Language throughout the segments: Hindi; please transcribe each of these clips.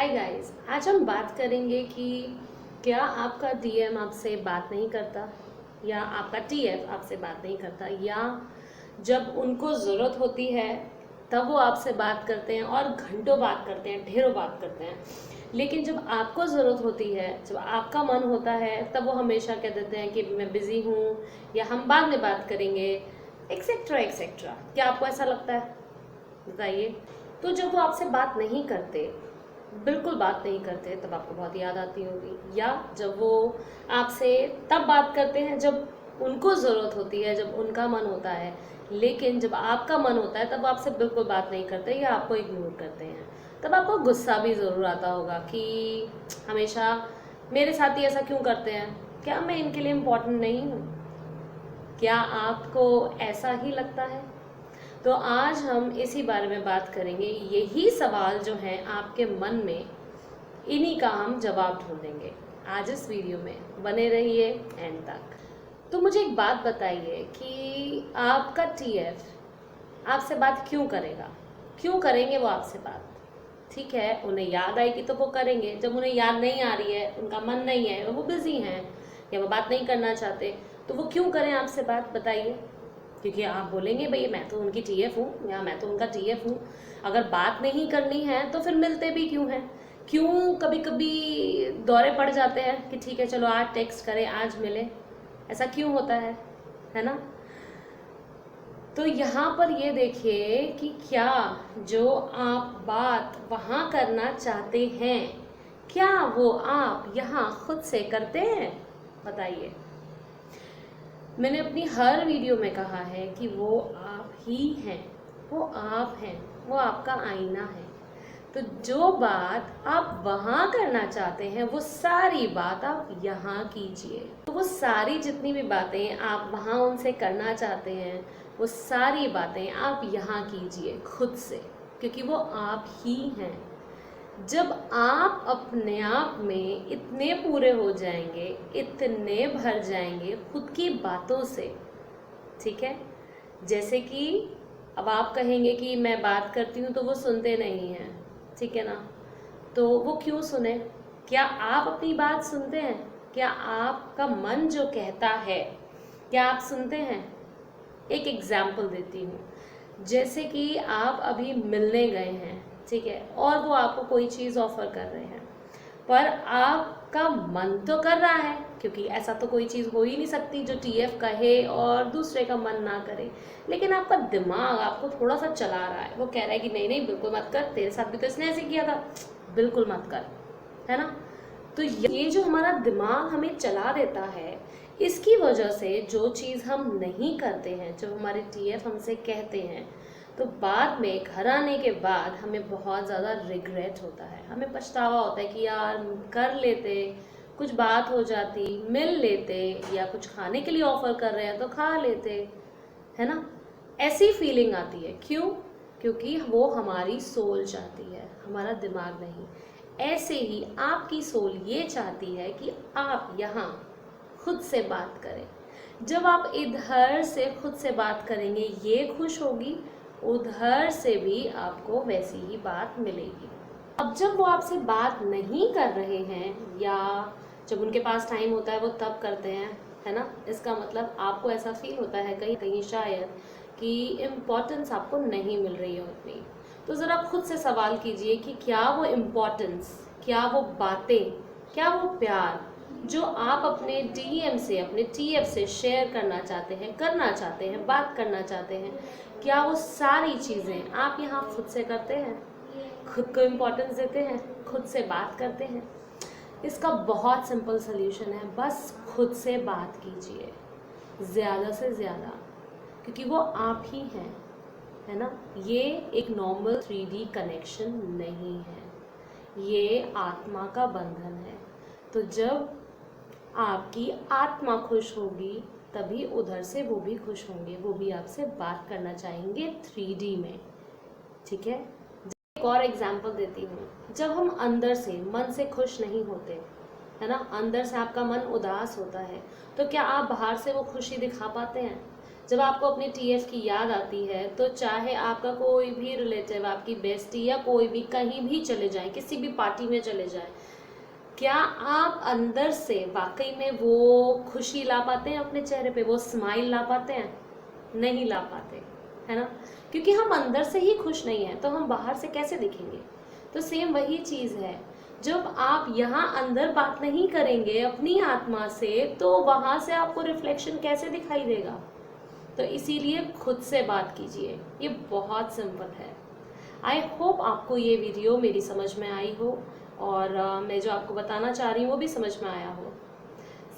हाय गाइस, आज हम बात करेंगे कि क्या आपका डीएम आपसे बात नहीं करता या आपका टीएफ आपसे बात नहीं करता, या जब उनको ज़रूरत होती है तब वो आपसे बात करते हैं और घंटों बात करते हैं, ढेरों बात करते हैं, लेकिन जब आपको ज़रूरत होती है, जब आपका मन होता है, तब वो हमेशा कह देते हैं कि मैं बिज़ी हूँ या हम बाद में बात करेंगे, एक्सेट्रा एक्सेट्रा। क्या आपको ऐसा लगता है? बताइए। तो जब वो आपसे बात नहीं करते, बिल्कुल बात नहीं करते, तब आपको बहुत याद आती होगी, या जब वो आपसे तब बात करते हैं जब उनको ज़रूरत होती है, जब उनका मन होता है, लेकिन जब आपका मन होता है तब आपसे बिल्कुल बात नहीं करते या आपको इग्नोर करते हैं। तब आपको गुस्सा भी ज़रूर आता होगा कि हमेशा मेरे साथ ही ऐसा क्यों करते हैं, क्या मैं इनके लिए इम्पोर्टेंट नहीं हूँ? क्या आपको ऐसा ही लगता है? तो आज हम इसी बारे में बात करेंगे। यही सवाल जो हैं आपके मन में, इन्हीं का हम जवाब ढूंढेंगे आज इस वीडियो में। बने रहिए एंड तक। तो मुझे एक बात बताइए कि आपका टीएफ आपसे बात क्यों करेगा? क्यों करेंगे वो आपसे बात? ठीक है, उन्हें याद आएगी तो वो करेंगे। जब उन्हें याद नहीं आ रही है, उनका मन नहीं है, वो बिजी हैं या वो बात नहीं करना चाहते, तो वो क्यों करें आपसे बात? बताइए। क्योंकि आप बोलेंगे भाई मैं तो उनकी टीएफ हूँ या मैं तो उनका टीएफ हूँ। अगर बात नहीं करनी है तो फिर मिलते भी क्यों हैं? क्यों कभी कभी दौरे पड़ जाते हैं कि ठीक है चलो आज टेक्स्ट करें, आज मिले? ऐसा क्यों होता है ना? तो यहाँ पर ये देखिए कि क्या जो आप बात वहाँ करना चाहते हैं, क्या वो आप यहाँ खुद से करते हैं? बताइए। मैंने अपनी हर वीडियो में कहा है कि वो आप ही हैं, वो आप हैं, वो आपका आईना है। तो जो बात आप वहाँ करना चाहते हैं वो सारी बात आप यहाँ कीजिए। तो वो सारी जितनी भी बातें आप वहाँ उनसे करना चाहते हैं, वो सारी बातें आप यहाँ कीजिए खुद से, क्योंकि वो आप ही हैं। जब आप अपने आप में इतने पूरे हो जाएंगे, इतने भर जाएंगे खुद की बातों से, ठीक है, जैसे कि अब आप कहेंगे कि मैं बात करती हूँ तो वो सुनते नहीं हैं, ठीक है ना? तो वो क्यों सुने? क्या आप अपनी बात सुनते हैं? क्या आपका मन जो कहता है, क्या आप सुनते हैं? एक एग्जाम्पल देती हूँ। जैसे कि आप अभी मिलने गए हैं, ठीक है, और वो आपको कोई चीज़ ऑफर कर रहे हैं, पर आपका मन तो कर रहा है, क्योंकि ऐसा तो कोई चीज़ हो ही नहीं सकती जो टीएफ कहे और दूसरे का मन ना करे, लेकिन आपका दिमाग आपको थोड़ा सा चला रहा है। वो कह रहा है कि नहीं नहीं बिल्कुल मत कर, तेरे साथ भी तो इसने ऐसे किया था, बिल्कुल मत कर, है ना? तो ये जो हमारा दिमाग हमें चला देता है, इसकी वजह से जो चीज़ हम नहीं करते हैं, जो हमारे टीएफ हमसे कहते हैं, तो बाद में घर आने के बाद हमें बहुत ज़्यादा रिग्रेट होता है, हमें पछतावा होता है कि यार कर लेते, कुछ बात हो जाती, मिल लेते, या कुछ खाने के लिए ऑफर कर रहे हैं तो खा लेते, है ना? ऐसी फीलिंग आती है। क्यों? क्योंकि वो हमारी सोल चाहती है, हमारा दिमाग नहीं। ऐसे ही आपकी सोल ये चाहती है कि आप यहाँ खुद से बात करें। जब आप इधर से खुद से बात करेंगे, ये खुश होगी, उधर से भी आपको वैसी ही बात मिलेगी। अब जब वो आपसे बात नहीं कर रहे हैं, या जब उनके पास टाइम होता है वो तब करते हैं, है ना? इसका मतलब आपको ऐसा फील होता है कहीं कहीं शायद कि इम्पोर्टेंस आपको नहीं मिल रही है उतनी। तो ज़रा खुद से सवाल कीजिए कि क्या वो इम्पोर्टेंस, क्या वो बातें, क्या वो प्यार जो आप अपने डीएम से, अपने टीएफ से शेयर करना चाहते हैं, बात करना चाहते हैं, क्या वो सारी चीज़ें आप यहाँ खुद से करते हैं? खुद को इम्पोर्टेंस देते हैं, खुद से बात करते हैं? इसका बहुत सिंपल सोल्यूशन है, बस खुद से बात कीजिए ज़्यादा से ज़्यादा, क्योंकि वो आप ही हैं, है ना? ये एक नॉर्मल 3D कनेक्शन नहीं है, ये आत्मा का बंधन है। तो जब आपकी आत्मा खुश होगी तभी उधर से वो भी खुश होंगे, वो भी आपसे बात करना चाहेंगे 3D में, ठीक है? एक और एग्जाम्पल देती हूँ। जब हम अंदर से, मन से खुश नहीं होते, है ना, अंदर से आपका मन उदास होता है, तो क्या आप बाहर से वो खुशी दिखा पाते हैं? जब आपको अपने टीएफ की याद आती है तो चाहे आपका कोई भी रिलेटिव, आपकी बेस्टी या कोई भी कहीं भी चले जाए, किसी भी पार्टी में चले जाए, क्या आप अंदर से वाकई में वो खुशी ला पाते हैं अपने चेहरे पे, वो स्माइल ला पाते हैं? नहीं ला पाते, है ना? क्योंकि हम अंदर से ही खुश नहीं हैं तो हम बाहर से कैसे दिखेंगे? तो सेम वही चीज़ है, जब आप यहाँ अंदर बात नहीं करेंगे अपनी आत्मा से तो वहाँ से आपको रिफ्लेक्शन कैसे दिखाई देगा? तो इसीलिए खुद से बात कीजिए, ये बहुत सिंपल है। आई होप आपको ये वीडियो मेरी समझ में आई हो और मैं जो आपको बताना चाह रही हूँ वो भी समझ में आया हो।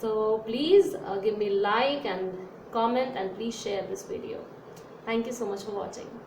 So please give me like and comment and please share this video. Thank you so much for watching.